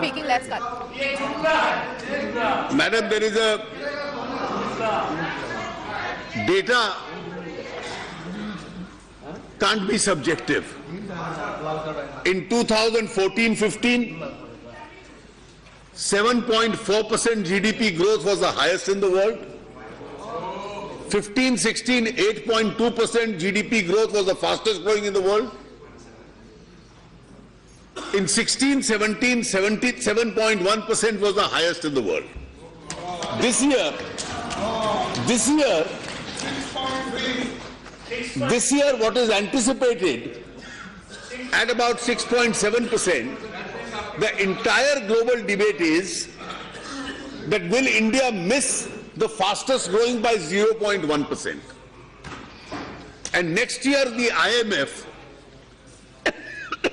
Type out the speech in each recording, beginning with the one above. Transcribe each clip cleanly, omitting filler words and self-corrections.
speaking. Let's cut. Madam, there is a data can't be subjective. In 2014-15, 7.4% GDP growth was the highest in the world. 15-16, 8.2% GDP growth was the fastest growing in the world. In 16-17, 77.1% was the highest in the world. This year, what is anticipated at about 6.7%, the entire global debate is that will India miss the fastest growing by 0.1%? And next year the IMF,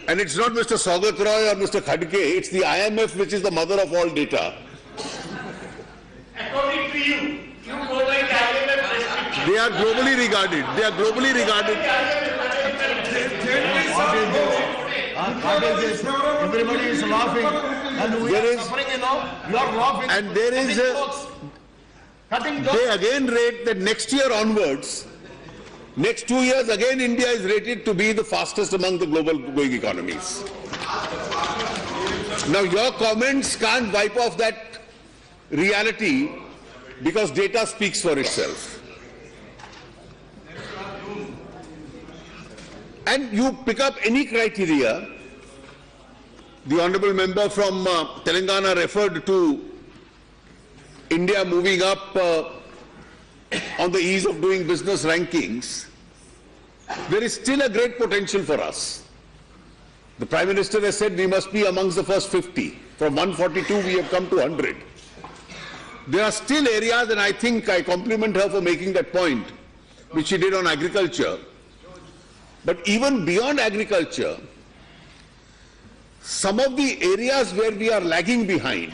and it's not Mr. Saugat Roy or Mr. Khadke, it's the IMF which is the mother of all data. According to you, you go like IMF prescription. They are globally regarded. They are globally regarded. What is this? Everybody is laughing, and we are suffering, you know. You are laughing. And there is they again rate that next year onwards, next 2 years again India is rated to be the fastest among the global growing economies. Now your comments can't wipe off that reality because data speaks for itself. And you pick up any criteria. The honorable member from Telangana referred to India moving up on the ease of doing business rankings. There is still a great potential for us. The Prime Minister has said we must be amongst the first 50. From 142 we have come to 100. There are still areas, and I think I compliment her for making that point, which she did on agriculture. But even beyond agriculture, some of the areas where we are lagging behind,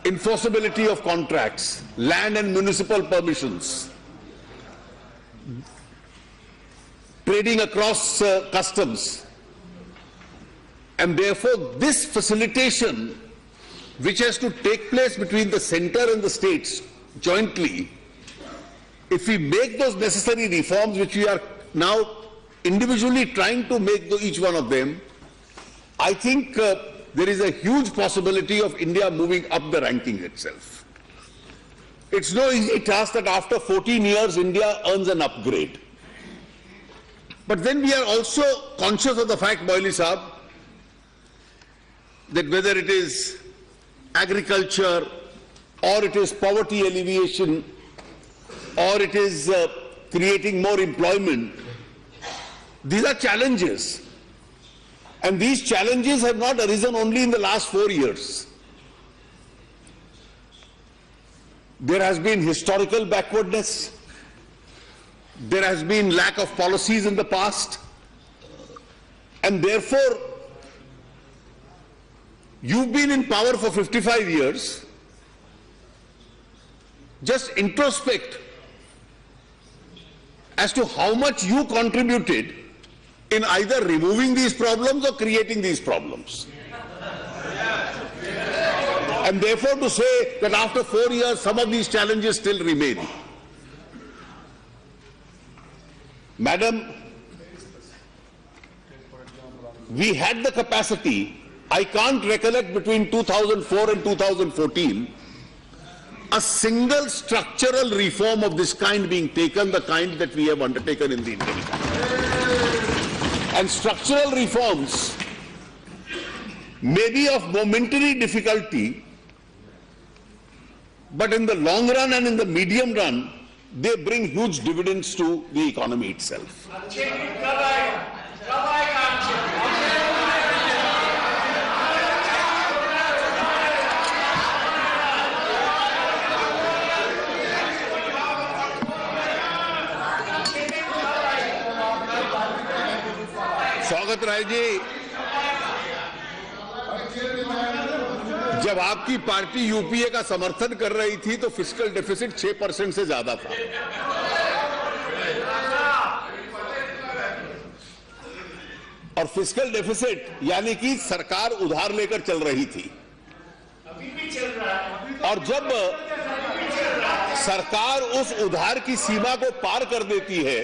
enforceability of contracts, land and municipal permissions, trading across customs, and therefore this facilitation which has to take place between the center and the states jointly, if we make those necessary reforms which we are now individually trying to make each one of them, I think there is a huge possibility of India moving up the ranking itself. It's no easy task that after 14 years India earns an upgrade. But then we are also conscious of the fact, Moily Saab, that whether it is agriculture or it is poverty alleviation or it is creating more employment, these are challenges. And these challenges have not arisen only in the last 4 years. There has been historical backwardness. There has been lack of policies in the past. And therefore, you've been in power for 55 years. Just introspect as to how much you contributed in either removing these problems or creating these problems. And therefore to say that after 4 years some of these challenges still remain. Madam, we had the capacity, I can't recollect between 2004 and 2014, a single structural reform of this kind being taken, the kind that we have undertaken in the Indian economy. And structural reforms may be of momentary difficulty, but in the long run and in the medium run, they bring huge dividends to the economy itself. Saugata Rai ji, जब आपकी party UPA का समर्थन कर रही थी तो fiscal deficit 6% से ज्यादा था। और फिस्कल डेफिसिट यानी कि सरकार उधार लेकर चल रही थी। अभी भी चल रहा है। और जब सरकार उस उधार की सीमा को पार कर देती है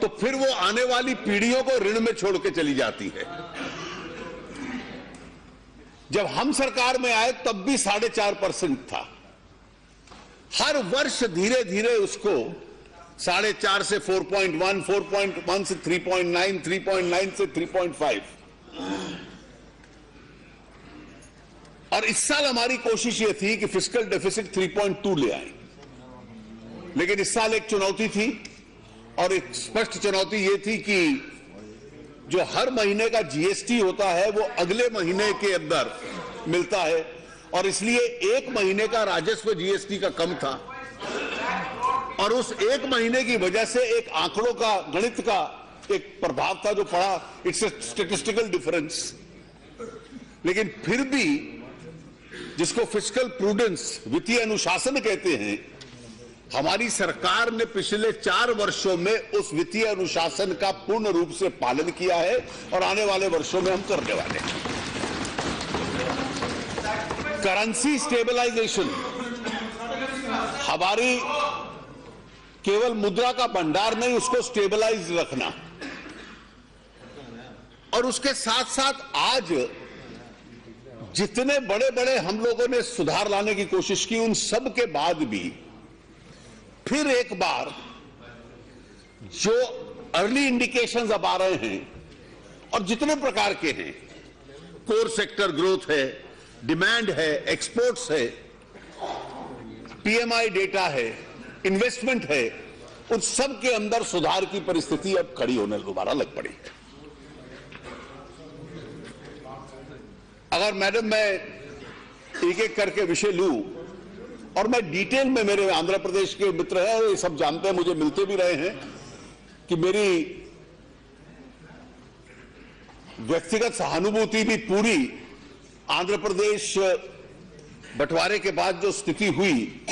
तो फिर वो आने वाली पीढ़ियों को ऋण में छोड़ के चली जाती है। जब हम सरकार में आए तब भी 4.5% था। हर वर्ष धीरे धीरे उसको 4.5 से 4.1, 4.1 से 3.9, 3.9 से 3.5, और इस साल हमारी कोशिश यह थी कि फिस्कल डेफिसिट 3.2 ले आए। लेकिन इस साल एक चुनौती थी, और एक स्पष्ट चुनौती यह थी कि जो हर महीने का जीएसटी होता है वो अगले महीने के अंदर मिलता है, और इसलिए एक महीने का राजस्व जीएसटी का कम था, और उस एक महीने की वजह से एक आंकड़ों का, गणित का एक प्रभाव था जो पड़ा। It's a statistical difference. लेकिन फिर भी जिसको फिस्कल प्रूडेंस, वित्तीय अनुशासन कहते हैं, हमारी सरकार ने पिछले 4 वर्षों में उस वित्तीय अनुशासन का पूर्ण रूप से पालन किया है, और आने वाले वर्षों में हम करने वाले हैं। करेंसी स्टेबलाइजेशन, हमारी केवल मुद्रा का भंडार नहीं, उसको स्टेबलाइज रखना, और उसके साथ साथ आज जितने बड़े बड़े हम लोगों ने सुधार लाने की कोशिश की, उन सब के बाद भी फिर एक बार जो अर्ली इंडिकेशंस अब आ रहे हैं, और जितने प्रकार के हैं, कोर सेक्टर ग्रोथ है, डिमांड है, एक्सपोर्ट्स है, पीएमआई डेटा है, इन्वेस्टमेंट है, उन सब के अंदर सुधार की परिस्थिति अब खड़ी होने दोबारा लग पड़ी है। अगर मैडम मैं एक एक करके विषय लूं, और मैं डिटेल में, मेरे आंध्र प्रदेश के मित्र हैं, ये सब जानते हैं, मुझे मिलते भी रहे हैं, कि मेरी व्यक्तिगत सहानुभूति भी पूरी आंध्र प्रदेश बंटवारे के बाद जो स्थिति हुई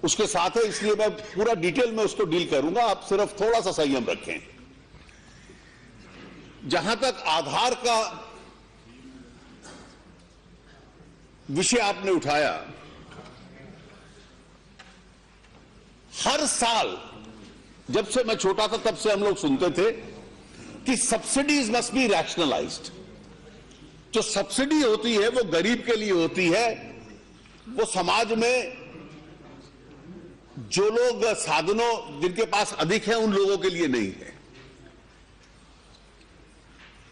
उसके साथ है, इसलिए मैं पूरा डिटेल में उसको डील करूंगा। आप सिर्फ थोड़ा सा संयम रखें। जहां तक आधार का विषय आपने उठाया, हर साल जब से मैं छोटा था तब से हम लोग सुनते थे कि सब्सिडीज मस्ट बी रैशनलाइज्ड। जो सब्सिडी होती है वो गरीब के लिए होती है, वो समाज में जो लोग साधनों जिनके पास अधिक है उन लोगों के लिए नहीं है।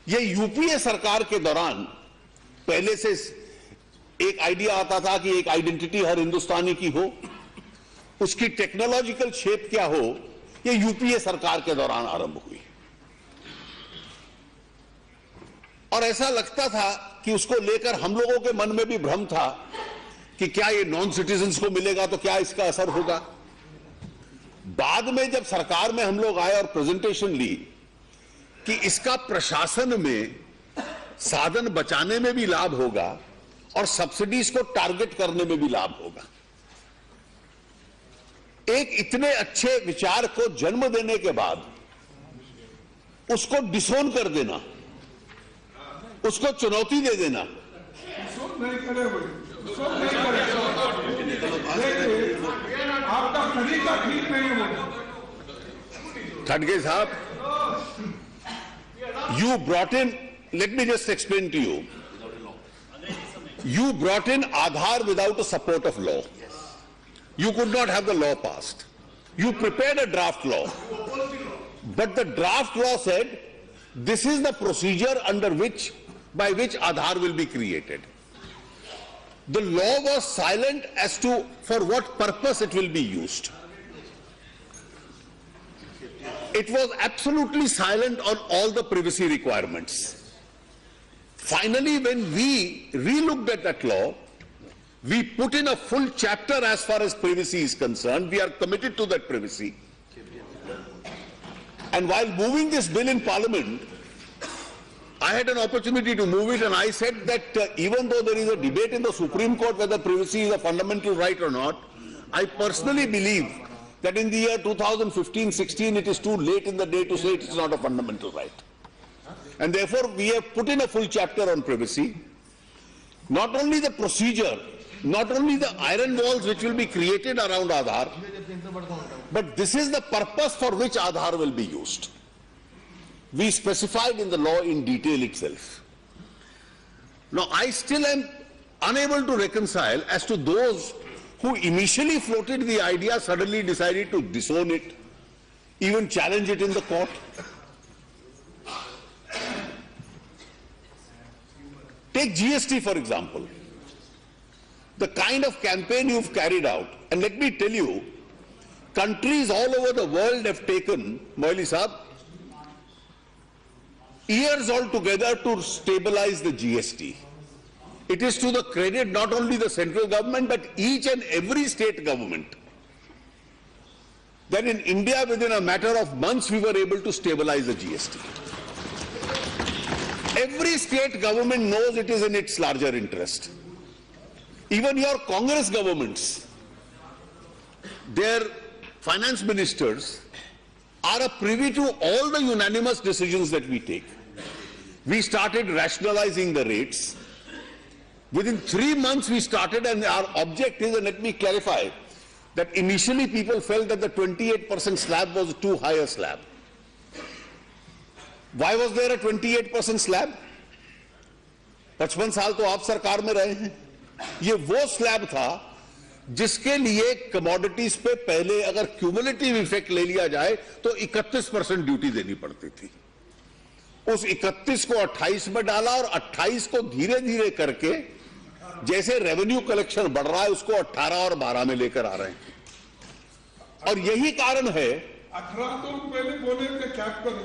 ये यूपीए सरकार के दौरान पहले से एक आइडिया आता था कि एक आइडेंटिटी हर हिंदुस्तानी की हो, उसकी टेक्नोलॉजिकल शेप क्या हो, ये यूपीए सरकार के दौरान आरंभ हुई। और ऐसा लगता था कि उसको लेकर हम लोगों के मन में भी भ्रम था कि क्या ये नॉन सिटीजन्स को मिलेगा तो क्या इसका असर होगा। बाद में जब सरकार में हम लोग आए और प्रेजेंटेशन ली कि इसका प्रशासन में साधन बचाने में भी लाभ होगा और सब्सिडीज को टारगेट करने में भी लाभ होगा, एक इतने अच्छे विचार को जन्म देने के बाद उसको डिसोन कर देना, उसको चुनौती दे देना, आपका तरीका ठीक नहीं होगा। खड़गे साहब, you brought in, let me just explain to you, you brought in Aadhaar without the support of law. You could not have the law passed. You prepared a draft law, but the draft law said this is the procedure by which Aadhaar will be created. The law was silent as to for what purpose it will be used. It was absolutely silent on all the privacy requirements. Finally, when we re-looked at that law, we put in a full chapter as far as privacy is concerned. We are committed to that privacy. And while moving this bill in Parliament, I had an opportunity to move it, and I said that even though there is a debate in the Supreme Court whether privacy is a fundamental right or not, I personally believe that in the year 2015-16 it is too late in the day to say it is not a fundamental right. And therefore, we have put in a full chapter on privacy. Not only the procedure, not only the iron walls which will be created around Aadhaar, but this is the purpose for which Aadhaar will be used. We specified in the law in detail itself. Now, I still am unable to reconcile as to those who initially floated the idea suddenly decided to disown it, even challenge it in the court. Take GST, for example. The kind of campaign you've carried out, and let me tell you, countries all over the world have taken, Moily Saab, years altogether to stabilize the GST. It is to the credit not only the central government but each and every state government that in India within a matter of months we were able to stabilize the GST. Every state government knows it is in its larger interest. Even your Congress governments, their finance ministers are privy to all the unanimous decisions that we take. We started rationalizing the rates. Within 3 months we started, and our object is, and let me clarify, that initially people felt that the 28% slab was too high a slab. Why was there a 28% slab? 55 साल तो आप सरकार में रहे हैं. ये वो slab था जिसके लिए कमोडिटीज पे पहले अगर क्यूमुलेटिव इफेक्ट ले लिया जाए तो 31% ड्यूटी देनी पड़ती थी. उस 31 को 28 में डाला और 28 को धीरे धीरे करके जैसे रेवेन्यू कलेक्शन बढ़ रहा है उसको 18 और 12 में लेकर आ रहे हैं. और यही कारण है 18 तो पहले बोले थे कैप करो.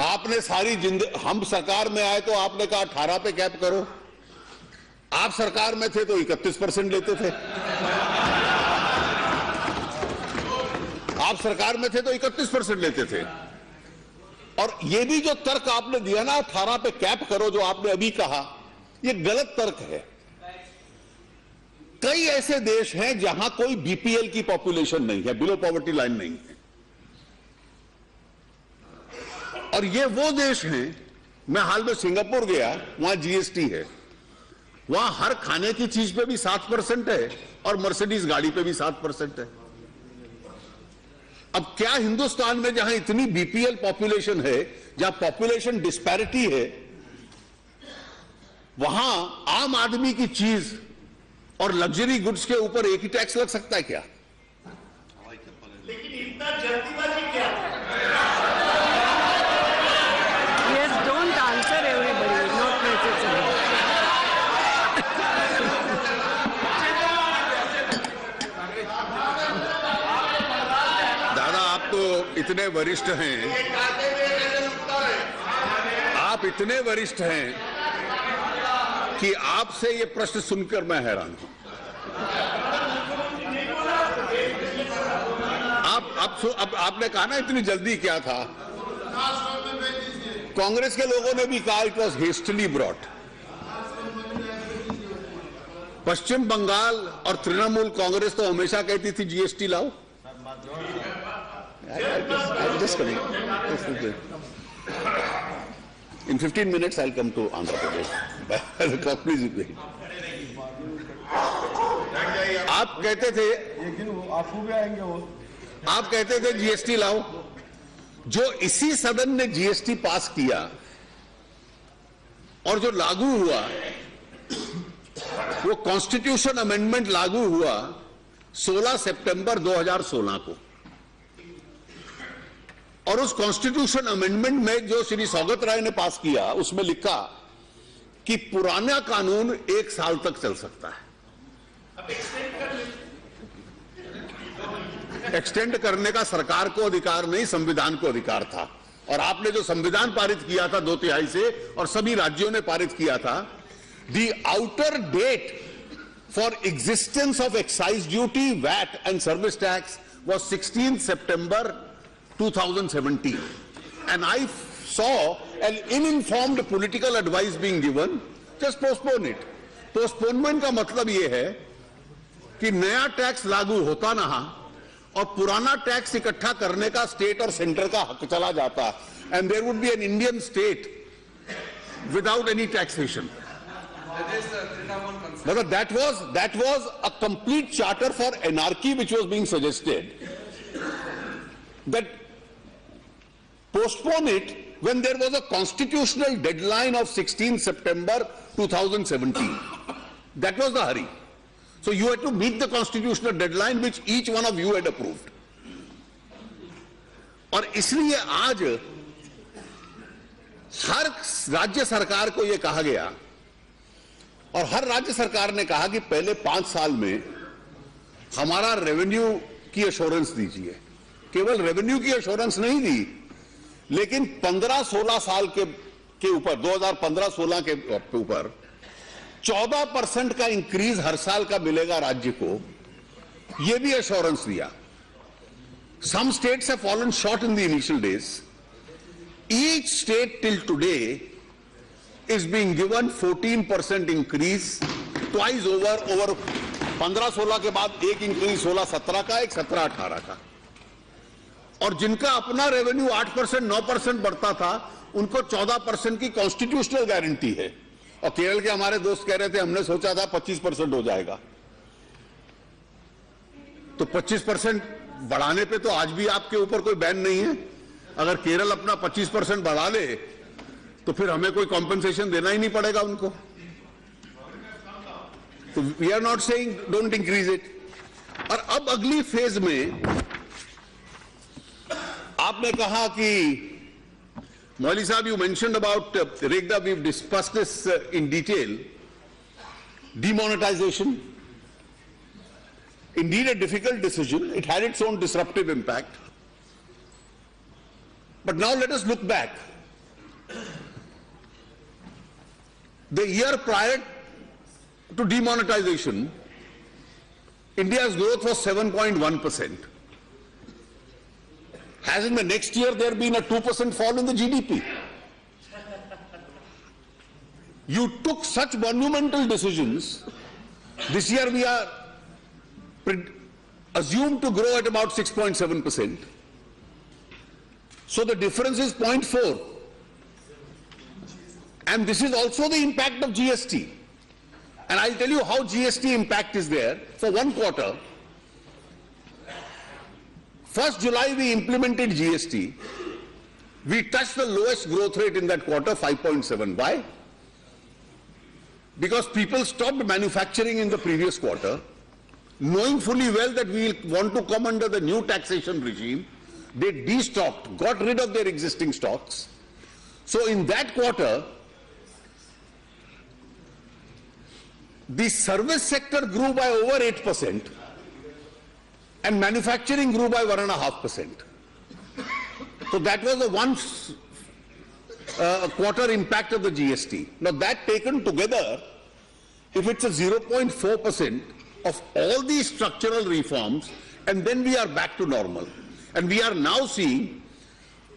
आपने सारी जिंदगी, हम सरकार में आए तो आपने कहा 18 पे कैप करो. आप सरकार में थे तो 31% लेते थे. आप सरकार में थे तो 31% लेते थे. और ये भी जो तर्क आपने दिया ना 18 पे कैप करो, जो आपने अभी कहा, ये गलत तर्क है. कई ऐसे देश हैं जहां कोई बीपीएल की पॉपुलेशन नहीं है, बिलो पॉवर्टी लाइन नहीं है. और ये वो देश हैं, मैं हाल में सिंगापुर गया, वहां जीएसटी है. वहां हर खाने की चीज पे भी 7% है और मर्सिडीज गाड़ी पे भी 7% है. अब क्या हिंदुस्तान में जहां इतनी बीपीएल पॉपुलेशन है, जहां पॉपुलेशन डिस्पैरिटी है, वहां आम आदमी की चीज और लग्जरी गुड्स के ऊपर एक ही टैक्स लग सकता है क्या? लेकिन इतना जल्दीबाजी क्या? Yes, don't answer everybody, not necessary. दादा, आप तो इतने वरिष्ठ हैं, आप इतने वरिष्ठ हैं कि आपसे ये प्रश्न सुनकर मैं हैरान हूं. अब आपने कहा ना इतनी जल्दी क्या था. कांग्रेस के लोगों ने भी कहा इट वॉज हेस्टली ब्रॉट. पश्चिम बंगाल और तृणमूल कांग्रेस तो हमेशा कहती थी जीएसटी लाओ. In 15 minutes, I'll come to Andhra Pradesh. Please wait. आप कहते थे, आप कहते थे जीएसटी लाओ. जो इसी सदन ने जीएसटी पास किया और जो लागू हुआ, वो कॉन्स्टिट्यूशन अमेंडमेंट लागू हुआ 16 सितंबर 2016 को. और उस कॉन्स्टिट्यूशन अमेंडमेंट में जो श्री सौगत राय ने पास किया, उसमें लिखा कि पुराना कानून 1 साल तक चल सकता है. एक्सटेंड करने का सरकार को अधिकार नहीं, संविधान को अधिकार था. और आपने जो संविधान पारित किया था 2/3 से, और सभी राज्यों ने पारित किया था, the outer date for existence of excise duty, VAT and service tax was 16 September 2017, and I saw an uninformed political advice being given, just postpone it. Postponement का मतलब ये है कि नया टैक्स लागू होता ना और पुराना टैक्स इकट्ठा करने का स्टेट और सेंटर का हक चला जाता, and there would be an Indian state without any taxation. But that was a complete charter for anarchy which was being suggested. That postpone it when there was a constitutional deadline of 16 September 2017. That was the hurry. So you had to meet the constitutional deadline which each one of you had approved. और इसलिए आज हर राज्य सरकार को यह कहा गया, और हर राज्य सरकार ने कहा कि पहले 5 साल में हमारा रेवेन्यू की एश्योरेंस दीजिए. केवल रेवेन्यू की एश्योरेंस नहीं दी, लेकिन 15-16 साल के ऊपर 2015-16 के ऊपर 14% का इंक्रीज हर साल का मिलेगा राज्य को, यह भी एश्योरेंस दिया. Some states have fallen short in the initial days. Each state till today is being given 14% increase twice over 15-16 के बाद एक इंक्रीज 16-17 का, एक 17-18 का. और जिनका अपना रेवेन्यू 8% 9% बढ़ता था, उनको 14% की कॉन्स्टिट्यूशनल गारंटी है. और केरल के हमारे दोस्त कह रहे थे हमने सोचा था 25% हो जाएगा. तो 25% बढ़ाने पे तो आज भी आपके ऊपर कोई बैन नहीं है. अगर केरल अपना 25% बढ़ा ले तो फिर हमें कोई कॉम्पेंसेशन देना ही नहीं पड़ेगा उनको. तो we are not saying don't increase it. और अब अगली फेज में आपने कहा कि Moili Sahab, you mentioned about Rekda, we've discussed this in detail. Demonetization. Indeed a difficult decision. It had its own disruptive impact. But now let us look back. The year prior to demonetization, India's growth was 7.1%. Has in the next year there been a 2% fall in the GDP? You took such monumental decisions. This year we are assumed to grow at about 6.7%. So the difference is 0.4. And this is also the impact of GST. And I'll tell you how GST impact is there. For one quarter, 1st July we implemented GST. We touched the lowest growth rate in that quarter, 5.7. Why? Because people stopped manufacturing in the previous quarter, knowing fully well that we want to come under the new taxation regime. They destocked, got rid of their existing stocks. So in that quarter, the service sector grew by over 8%. And manufacturing grew by 1.5%. So that was the one quarter impact of the GST. Now that taken together, if it's a 0.4% of all these structural reforms, and then we are back to normal. And we are now seeing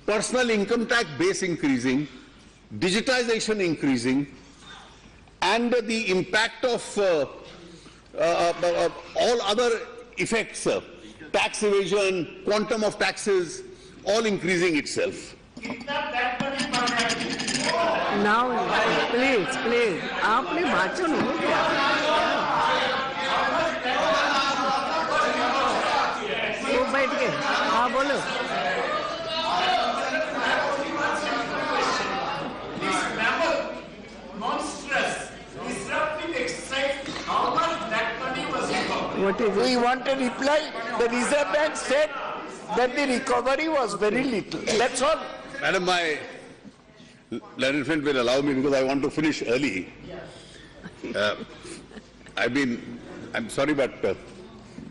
personal income tax base increasing, digitization increasing, and the impact of all other effects, tax evasion, quantum of taxes, all increasing itself. Now, please, आपने भाषण हो गया. तो बैठ गए. हाँ बोलो. What is it? We want a reply. The Reserve Bank said that the recovery was very little. That's all. Madam, my learned friend will allow me because I want to finish early. I'm sorry, but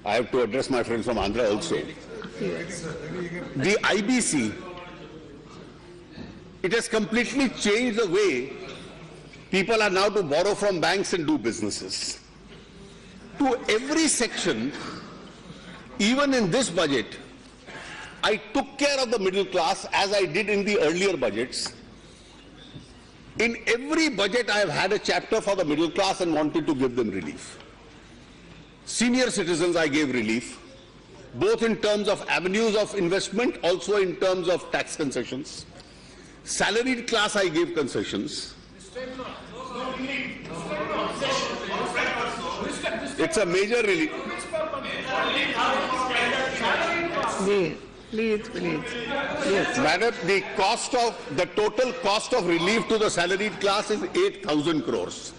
I have to address my friends from Andhra also. The IBC, it has completely changed the way people are now to borrow from banks and do businesses. To every section, even in this budget, I took care of the middle class as I did in the earlier budgets. In every budget, I have had a chapter for the middle class and wanted to give them relief. Senior citizens, I gave relief. both in terms of avenues of investment, also in terms of tax concessions. Salaried class I gave concessions. It's a major relief. Please. Yes. Madam, the total cost of relief to the salaried class is 8,000 crores.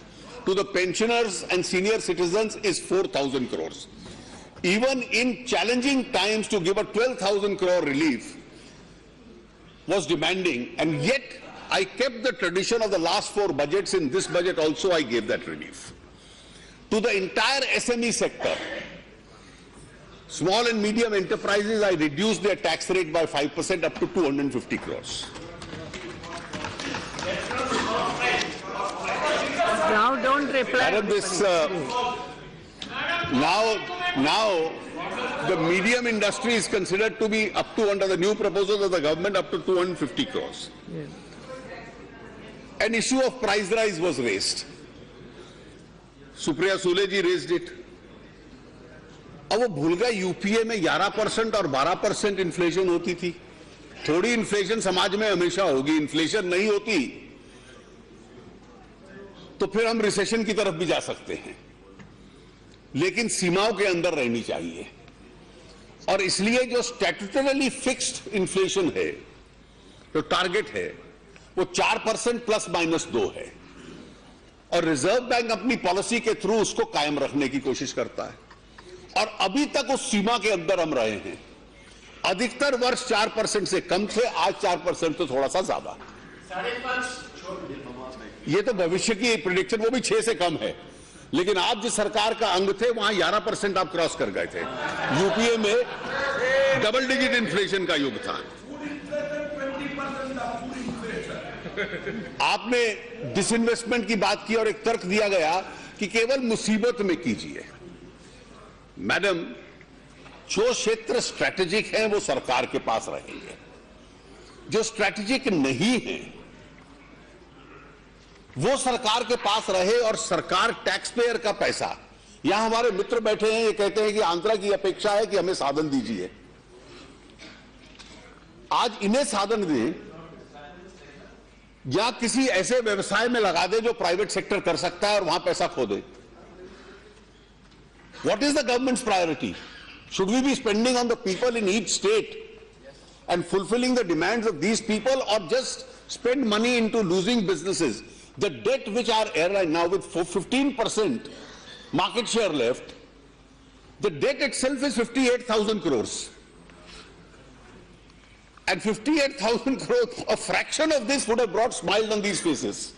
To the pensioners and senior citizens is 4,000 crores. Even in challenging times, to give a 12,000 crore relief was demanding, and yet I kept the tradition of the last 4 budgets. In this budget also I gave that relief. To the entire SME sector, small and medium enterprises, I reduced their tax rate by 5% up to 250 crores. Now don't reply. Madam, this now the medium industry is considered to be up to, under the new proposals of the government, up to 250 crores. Yes. An issue of price rise was raised. Supriya Sule ji raised it. अब वो भूल गए UPA में 11% और 12% inflation होती थी. थोड़ी inflation समाज में हमेशा होगी, इन्फ्लेशन नहीं होती तो फिर हम रिसेशन की तरफ भी जा सकते हैं, लेकिन सीमाओं के अंदर रहनी चाहिए. और इसलिए जो स्टैट्यूटरली फिक्स्ड इन्फ्लेशन है, जो टारगेट है, वो 4% प्लस माइनस 2 है, और रिजर्व बैंक अपनी पॉलिसी के थ्रू उसको कायम रखने की कोशिश करता है. और अभी तक उस सीमा के अंदर हम रहे हैं. अधिकतर वर्ष 4% से कम थे, आज 4% तो थोड़ा सा ज्यादा. 5.5 ये तो भविष्य की प्रेडिक्शन, वो भी 6 से कम है, लेकिन आप जिस सरकार का अंग थे वहां 11% आप क्रॉस कर गए थे. यूपीए में डबल डिजिट इन्फ्लेशन का युग था. आपने डिसइन्वेस्टमेंट की बात की और एक तर्क दिया गया कि केवल मुसीबत में कीजिए. मैडम, जो क्षेत्र स्ट्रैटेजिक है वो सरकार के पास रहेंगे, जो स्ट्रैटेजिक नहीं है वो सरकार के पास रहे, और सरकार टैक्स पेयर का पैसा, यहां हमारे मित्र बैठे हैं, ये कहते हैं कि आंध्रा की अपेक्षा है कि हमें साधन दीजिए. आज इन्हें साधन दें या किसी ऐसे व्यवसाय में लगा दे जो प्राइवेट सेक्टर कर सकता है और वहां पैसा खो दे. What is the government's priority? Should we be spending on the people in each state and fulfilling the demands of these people, or just spend money into losing businesses? The debt which our airline now, with 15% market share left, the debt itself is 58,000 crores. And 58,000 crores, a fraction of this would have brought smiles on these faces.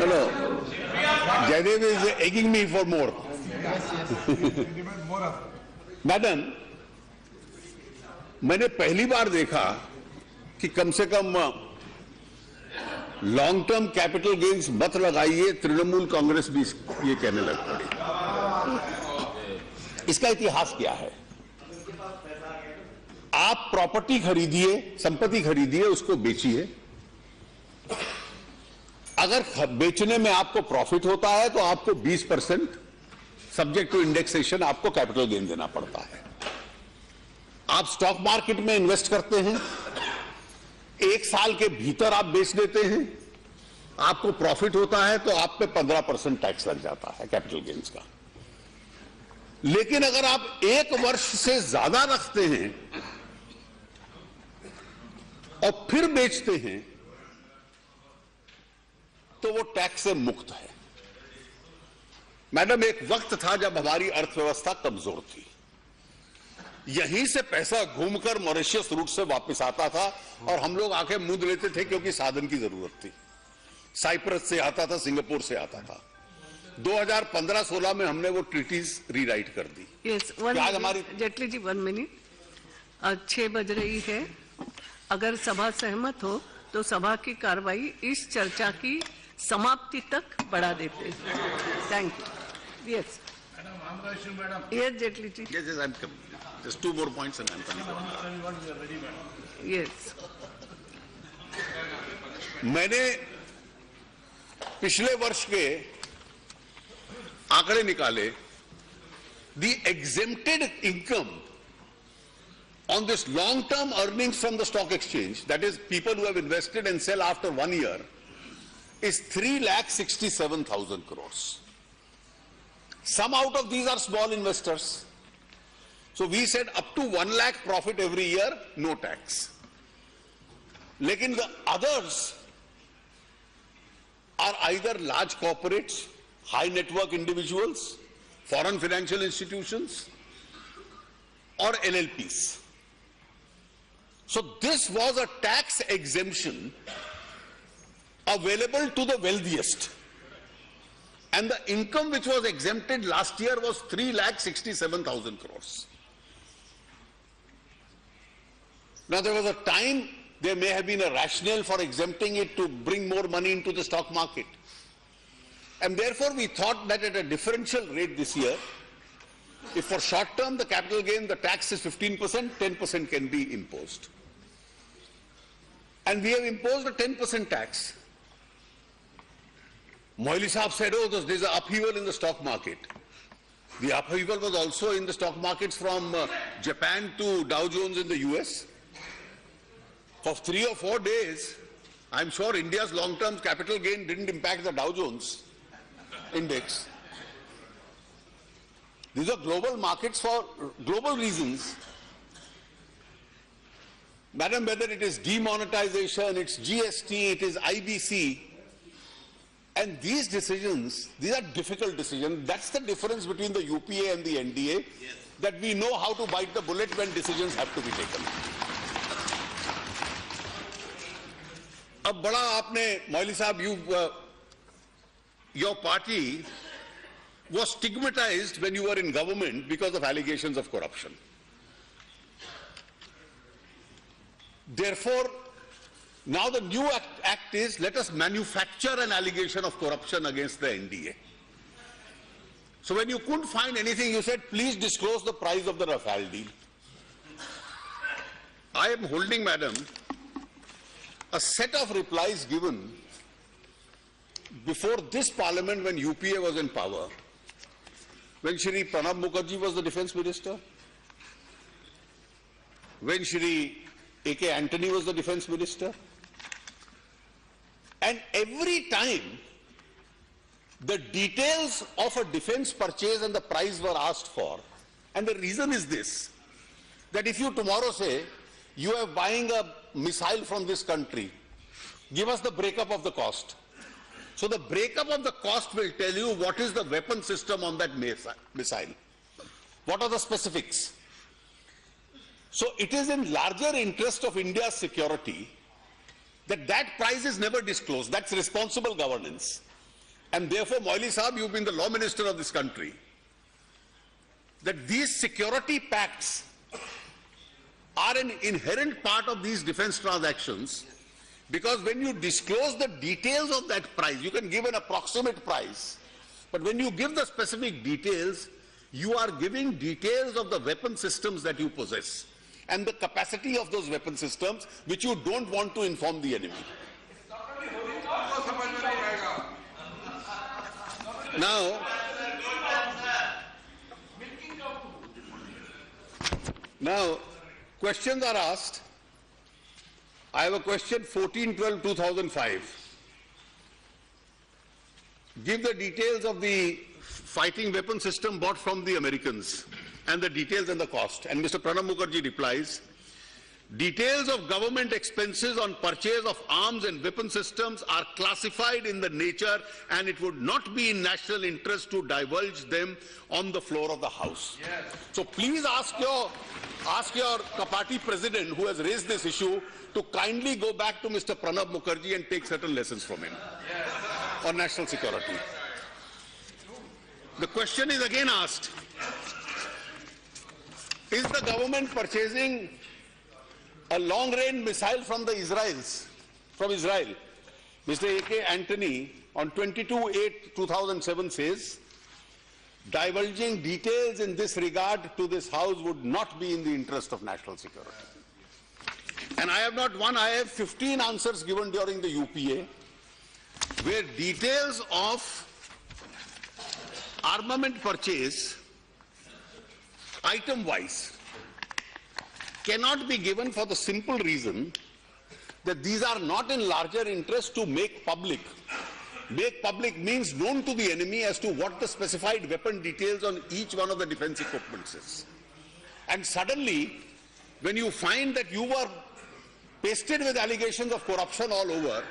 No. Jaidev is egging me for more. Madam, मैंने पहली बार देखा कि कम से कम long term capital gains मत लगाइए, तृणमूल कांग्रेस भी ये कहने लग पड़ी. इसका इतिहास क्या है? आप प्रॉपर्टी खरीदिए, संपत्ति खरीदिए, उसको बेचिए. अगर बेचने में आपको प्रॉफिट होता है तो आपको 20% सब्जेक्ट टू इंडेक्सेशन आपको कैपिटल गेन देना पड़ता है. आप स्टॉक मार्केट में इन्वेस्ट करते हैं, 1 साल के भीतर आप बेच देते हैं, आपको प्रॉफिट होता है तो आप पे 15% टैक्स लग जाता है कैपिटल गेन्स का. लेकिन अगर आप 1 वर्ष से ज्यादा रखते हैं और फिर बेचते हैं तो वो टैक्स से मुक्त है. मैडम, एक वक्त था जब हमारी अर्थव्यवस्था कमजोर थी. यहीं से पैसा घूमकर मॉरिशस रूट से वापस आता था और हम लोग आके मूंद लेते थे क्योंकि साधन की जरूरत थी. साइप्रस से आता था, सिंगापुर से आता था. 2015-16 में हमने वो ट्रीटीज रीराइट कर दी. Yes, आज हमारी जेटली जी 1 मिनट. 6 बज रही है. अगर सभा सहमत हो तो सभा की कार्रवाई इस चर्चा की समाप्ति तक बढ़ा देते हैं. Thank you. Yes. Yes, Jaitley ji. Yes, I'm coming. Just 2 more points and I'm coming. Yes. मैंने पिछले वर्ष के आंकड़े निकाले, the exempted income on this long-term earnings from the stock exchange, that is people who have invested and sell after 1 year, is 3,67,000 crores. Some out of these are small investors. So we said up to 1 lakh profit every year, no tax. Lekin the others are either large corporates, high net worth individuals, foreign financial institutions, or LLPs. So this was a tax exemption available to the wealthiest. And the income which was exempted last year was 3,67,000 crores. Now there was a time there may have been a rationale for exempting it to bring more money into the stock market. And therefore we thought that at a differential rate this year, if for short term the capital gain, the tax is 15%, 10% can be imposed. And we have imposed a 10% tax. Moily Saab said, oh, there's an upheaval in the stock market. The upheaval was also in the stock markets from Japan to Dow Jones in the US. For 3 or 4 days, I'm sure India's long-term capital gain didn't impact the Dow Jones index. These are global markets for global reasons. Madam, whether it is demonetization, it's GST, it is IBC, and these decisions, these are difficult decisions. That's the difference between the UPA and the NDA, that we know how to bite the bullet when decisions have to be taken. अब बड़ा आपने मौली साहब, your party was stigmatized when you were in government because of allegations of corruption. Therefore, now the new act is, let us manufacture an allegation of corruption against the NDA. So when you couldn't find anything, you said, please disclose the price of the Rafale deal. I am holding, madam, a set of replies given before this parliament when UPA was in power, when Shri Pranab Mukherjee was the defense minister, when Shri A.K. Antony was the defense minister, and every time the details of a defense purchase and the price were asked for. And the reason is this, that if you tomorrow say, you are buying a missile from this country, give us the breakup of the cost. So the breakup of the cost will tell you what is the weapon system on that missile. What are the specifics? So it is in larger interest of India's security that that price is never disclosed. That's responsible governance. And therefore, Moily Saab, you've been the law minister of this country, that these security pacts are an inherent part of these defense transactions, because when you disclose the details of that price, you can give an approximate price, but when you give the specific details, you are giving details of the weapon systems that you possess and the capacity of those weapon systems which you don't want to inform the enemy. Now, questions are asked. I have a question, 14/12/2005. Give the details of the fighting weapon system bought from the Americans and the details and the cost. And Mr. Pranab Mukherjee replies, details of government expenses on purchase of arms and weapon systems are classified in the nature, and it would not be in national interest to divulge them on the floor of the House. Yes. So please ask your party president who has raised this issue to kindly go back to Mr. Pranab Mukherjee and take certain lessons from him on national security. The question is again asked, is the government purchasing a long-range missile from Israel? Mr. A.K. Antony on 22/8/2007 says, divulging details in this regard to this House would not be in the interest of national security. And I have not one, I have 15 answers given during the UPA. where details of armament purchase, item-wise, cannot be given for the simple reason that these are not in larger interest to make public. Make public means known to the enemy as to what the specified weapon details on each one of the defense equipments is. And suddenly, when you find that you were pasted with allegations of corruption all over,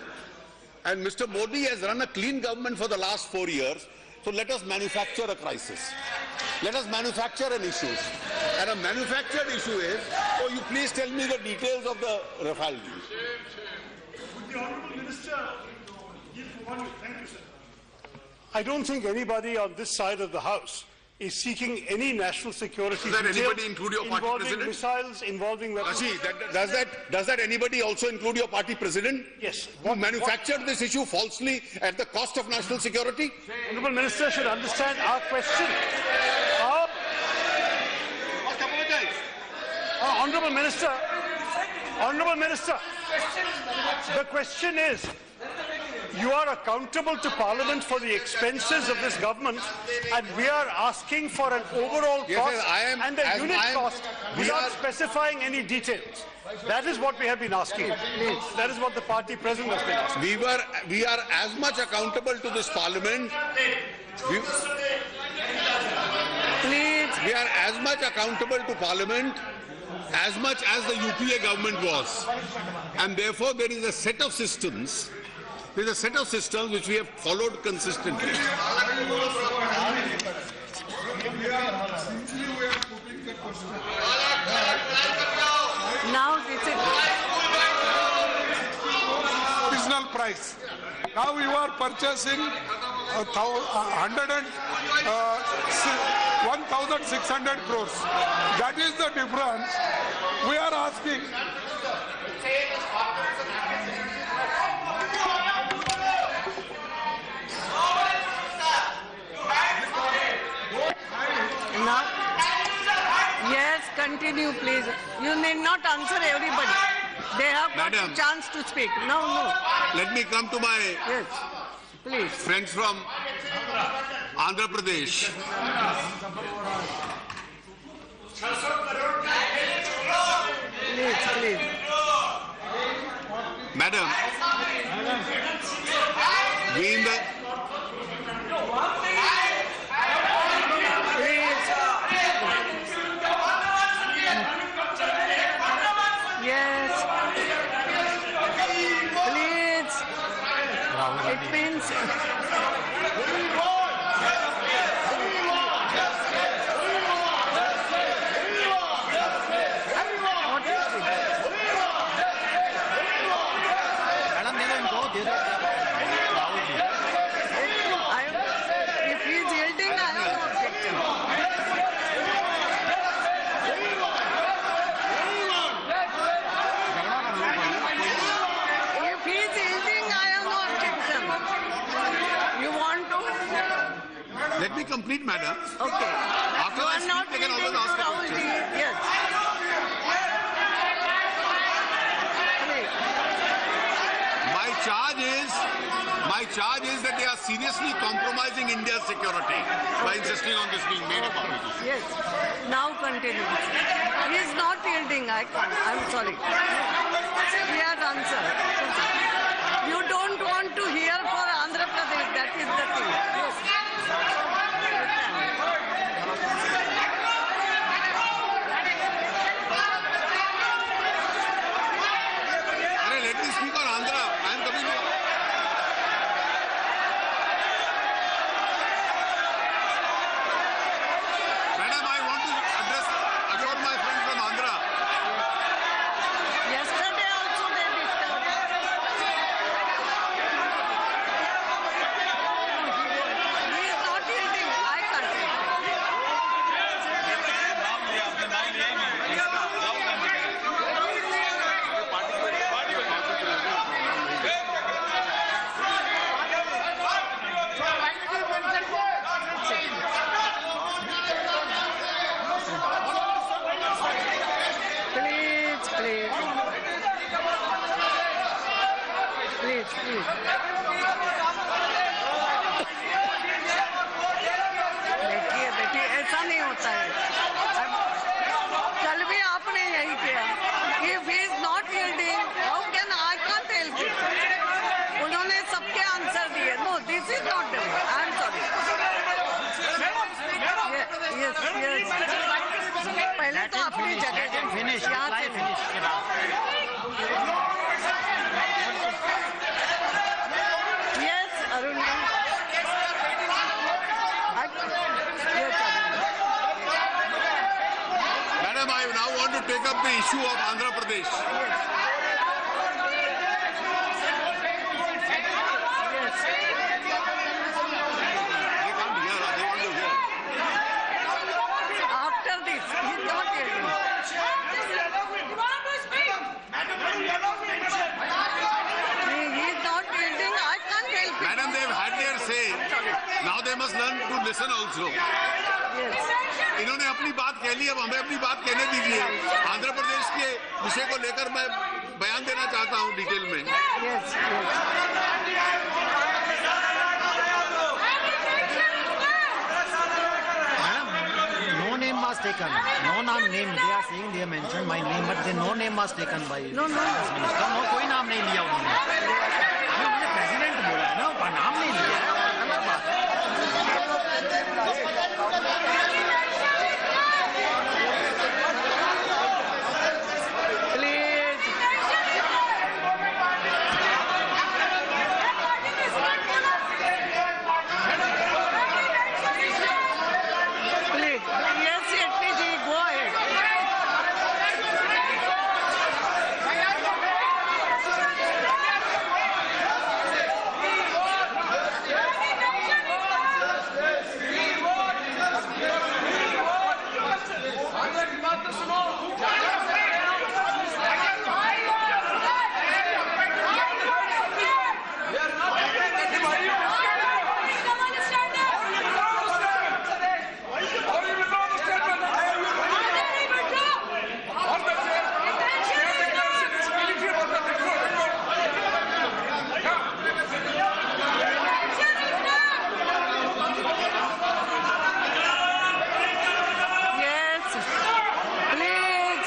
and Mr. Modi has run a clean government for the last 4 years, so let us manufacture a crisis. Let us manufacture an issue. And a manufactured issue is, oh, you please tell me the details of the Rafale deal. Would the Honourable Minister give one? Thank you, sir. I don't think anybody on this side of the House is seeking any national security Does that details anybody include your party involving president? missiles, involving weapons. Does that anybody also include your party president? Yes. Who manufactured this issue falsely at the cost of national security? Honourable Minister should understand our question. Honourable Minister, the question is, you are accountable to Parliament for the expenses of this government, and we are asking for an overall cost yes, and a unit cost without specifying any details. That is what we have been asking. That is what the party president has been asking. We are as much accountable to this Parliament. We are as much accountable to Parliament as much as the UPA government was. And therefore there is a set of systems. There is a set of systems which we have followed consistently. We are putting the question. Now this is Original price. Now you are purchasing 1,600 crores. That is the difference. We are asking. now. Yes, continue, please. You need not answer everybody. They have got Madam. a chance to speak. No. Let me come to my Yes, please. friends from Andhra Pradesh. Please. Madam, we in the Yes. Please. It means. What is it? If he is yielding, I have no objection. If he is yielding, I have no objection. You want to? let me complete, madam. Okay. After You I are not speak, they can yielding always to ask a Rahul question. ji. Yes. Please. My charge is that they are seriously compromising India's security by insisting on this being made a public issue. Yes. Now continue. He is not yielding. I can't. I'm sorry. He has answered. You don't want to hear for Andhra Pradesh. That is the thing. Yes. Let me speak on Andhra. I am coming to... Madam, I want to assure my friends from Andhra. Yesterday also they disturbed. He is not yielding. I can't. Please. होता है। कल भी आपने यही किया। If he is not yielding, how can I can't help it? उन्होंने सबके answer दिए। No, this is not the way. I am sorry. Yes, yes. पहले तो अपनी जगह finish. यहाँ Let से him finish. Yes, Arun. Yes, Madam, I now want to take up the issue of Andhra Pradesh. After this, he is not yielding. He is not yielding. I can't help it. Madam, they've had their say. Now they must learn to listen also. Yes. इन्होंने अपनी बात कह ली, अब हमें अपनी बात कहने दीजिए। आंध्र प्रदेश के विषय को लेकर मैं बयान देना चाहता हूं डिटेल में। Yes, yes. No name was taken. No name. They are saying they have mentioned my name, but no name was taken by No, no. minister. No, कोई नाम नहीं लिया उन्होंने। उन्होंने प्रेसिडेंट बोला है ना, पर नाम नहीं लिया है। अलग बात है। Please. Please. Yes, Shetty ji, go ahead. Yes. Please.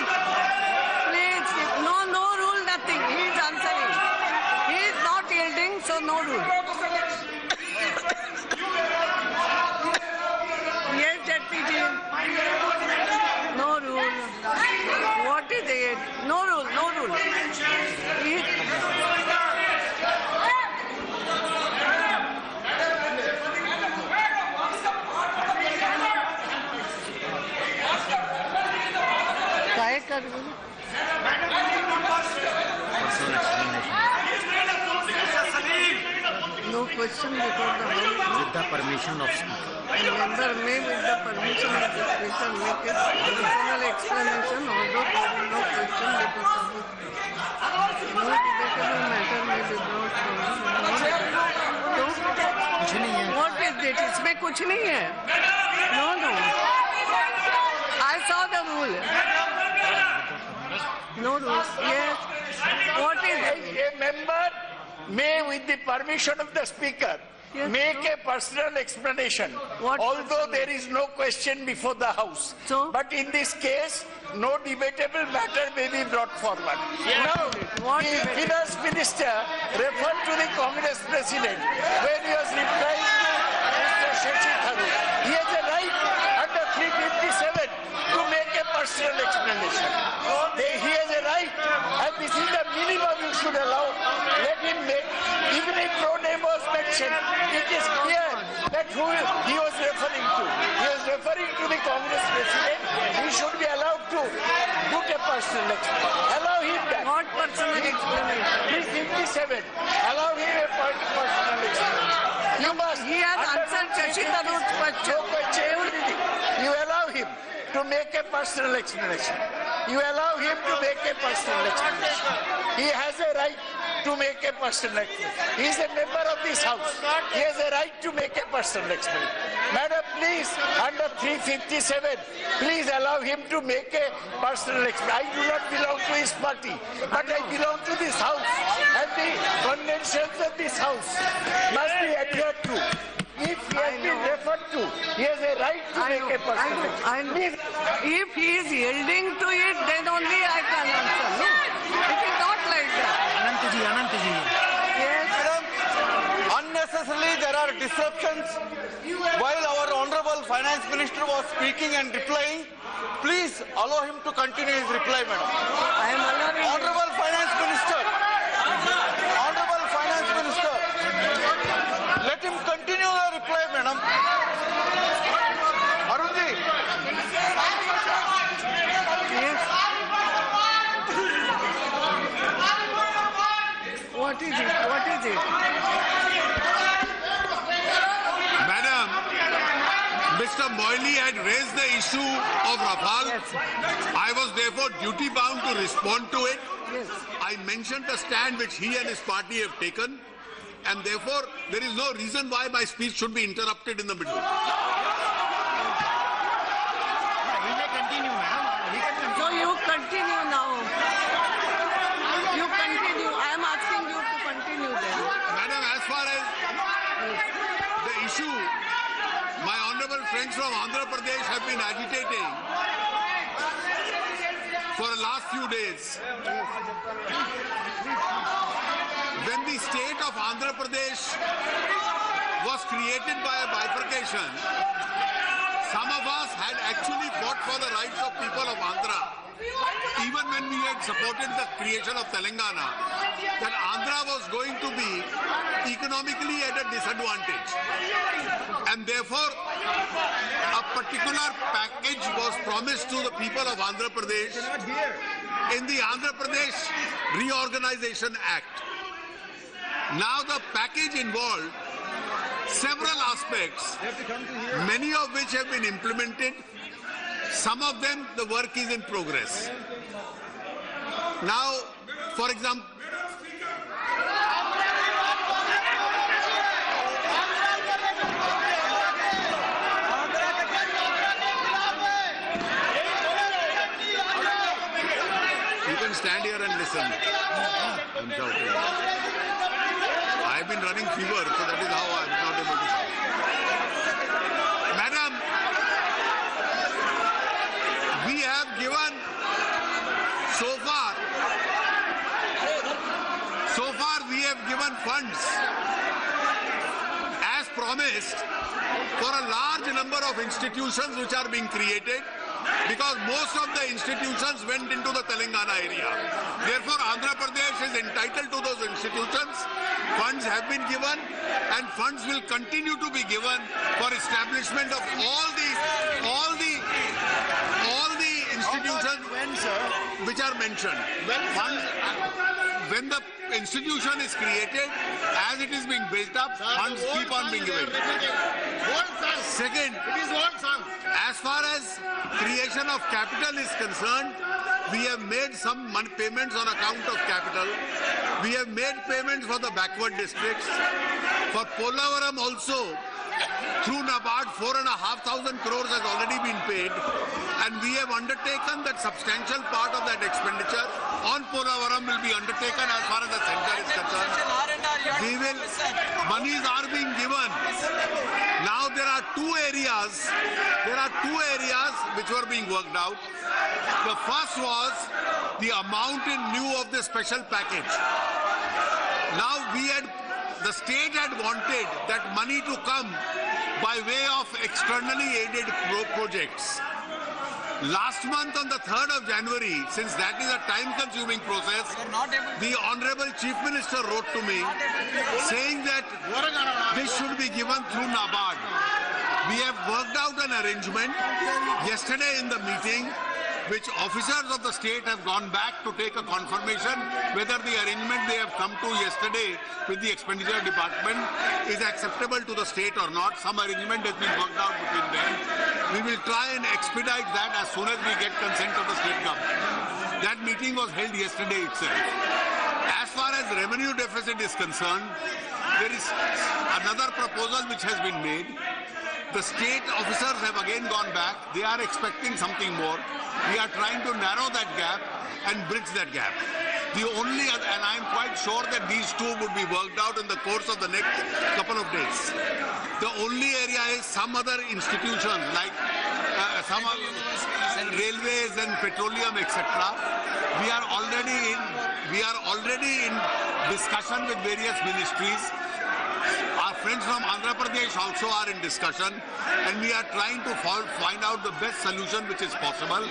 Please. No rule, nothing. He is answering. He is not yielding, so no rule. Yes, Shetty ji. No rule. What is it? No rule, no rule. काय कर रही हो? No question before the House. With the permission of speaker. Member may, with the permission of the Speaker, make a personal explanation, although there is no question before the House. No debatable matter may be brought forward. कुछ नहीं है। What is it? इसमें कुछ नहीं है. No, no. I saw the rule. No rules. Yes. What is it? A member may, with the permission of the Speaker, Yes, make so? a personal explanation, What although there is no question before the House. So? But in this case, no debatable matter may be brought forward. Now, What the debatable? Finance Minister referred to the Congress President when he was replying to Mr. Shashi Tharoor. He has a right under 357 to make a personal explanation. He has a right, and this is the minimum you should allow. Let him make, even if no name was mentioned, it is clear that who he was referring to. He was referring to the Congress President. He should be allowed to put a personal explanation. Allow him that. What personal explanation? 357. Allow him a personal explanation. You must. He has answered Shashi Tharoor's question. No question, everything. You allow him to make a personal explanation. You allow him to make a personal explanation. He has a right to make a personal explanation. He is a member of this House. He has a right to make a personal explanation. Madam, please, under 357, please allow him to make a personal explanation. I do not belong to his party, but I belong to this House. And the conventions of this House must be adhered to. If he has been referred to, he has a right to make a personal explanation. I know. If he is yielding to it, then only I can answer. No, it is not like that. Anantji. Yes. Unnecessarily, there are disruptions. While our Honorable Finance Minister was speaking and replying, please allow him to continue his reply, madam. I am allowing. Honorable Finance Minister, let him continue the reply, madam. Arunji. Yes. What is it? What is it? Madam, Mr. Moily had raised the issue of Rafale. Yes. I was therefore duty bound to respond to it. Yes. I mentioned the stand which he and his party have taken, and therefore there is no reason why my speech should be interrupted in the middle. He may continue, madam. He can continue. So you continue now. You continue. I am asking you to continue then. Madam, as far as the issue, my honorable friends from Andhra Pradesh have been agitating for the last few days. When the state of Andhra Pradesh was created by a bifurcation, some of us had actually fought for the rights of people of Andhra. Even when we had supported the creation of Telangana, that Andhra was going to be economically at a disadvantage. And therefore, a particular package was promised to the people of Andhra Pradesh in the Andhra Pradesh Reorganization Act. Now the package involved several aspects, many of which have been implemented. Some of them, the work is in progress. Now, for example, you can stand here and listen. I'm shouting. I've been running fever, so that is how I'm not able to shout. Madam, we have given so far we have given funds as promised for a large number of institutions which are being created, because most of the institutions went into the Telangana area. Therefore, Andhra Pradesh is entitled to those institutions. Funds have been given, and funds will continue to be given for establishment of all the institutions which are mentioned. When the institution is created, as it is being built up, funds keep on being given. Second, as far as creation of capital is concerned, we have made some payments on account of capital. We have made payments for the backward districts. For Polavaram also, through NABARD, 4,500 crores has already been paid, and we have undertaken that substantial part of that expenditure on Polavaram will be undertaken as far as the center is concerned. Monies are being given. Now there are two areas which were being worked out. The first was the amount in lieu of the special package. Now the state had wanted that money to come by way of externally aided projects. Last month on the 3rd of January, since that is a time-consuming process, the Honorable Chief Minister wrote to me saying that this should be given through NABARD. We have worked out an arrangement yesterday in the meeting, which officers of the state have gone back to take a confirmation whether the arrangement they have come to yesterday with the expenditure department is acceptable to the state or not. Some arrangement has been worked out between them. We will try and expedite that as soon as we get consent of the state government. That meeting was held yesterday itself. As far as revenue deficit is concerned, there is another proposal which has been made. The state officers have again gone back. They are expecting something more. We are trying to narrow that gap and bridge that gap. The only, and I am quite sure that these two would be worked out in the course of the next couple of days. The only area is some other institution like some railways and petroleum, etc. We are already in discussion with various ministries. Our friends from Andhra Pradesh also are in discussion, and we are trying to find out the best solution which is possible,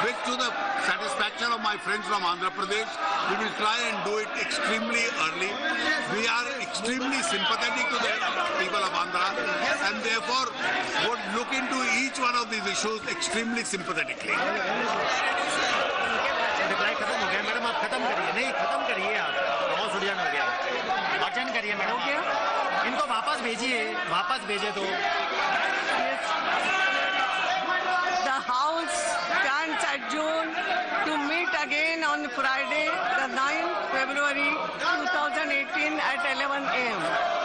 which to the satisfaction of my friends from Andhra Pradesh, we will try and do it extremely early. We are extremely sympathetic to the people of Andhra, and therefore would look into each one of these issues extremely sympathetically. Reply खत्म हो गया madam, आप खत्म करिए। नहीं, खत्म करिए आप, बहुत उलझन हो गया, अर्जन करिए मैडम। क्या इनको वापस भेजिए, वापस भेजे तो The House stands adjourned to meet again on Friday, the 9th February 2018 at 11 a.m.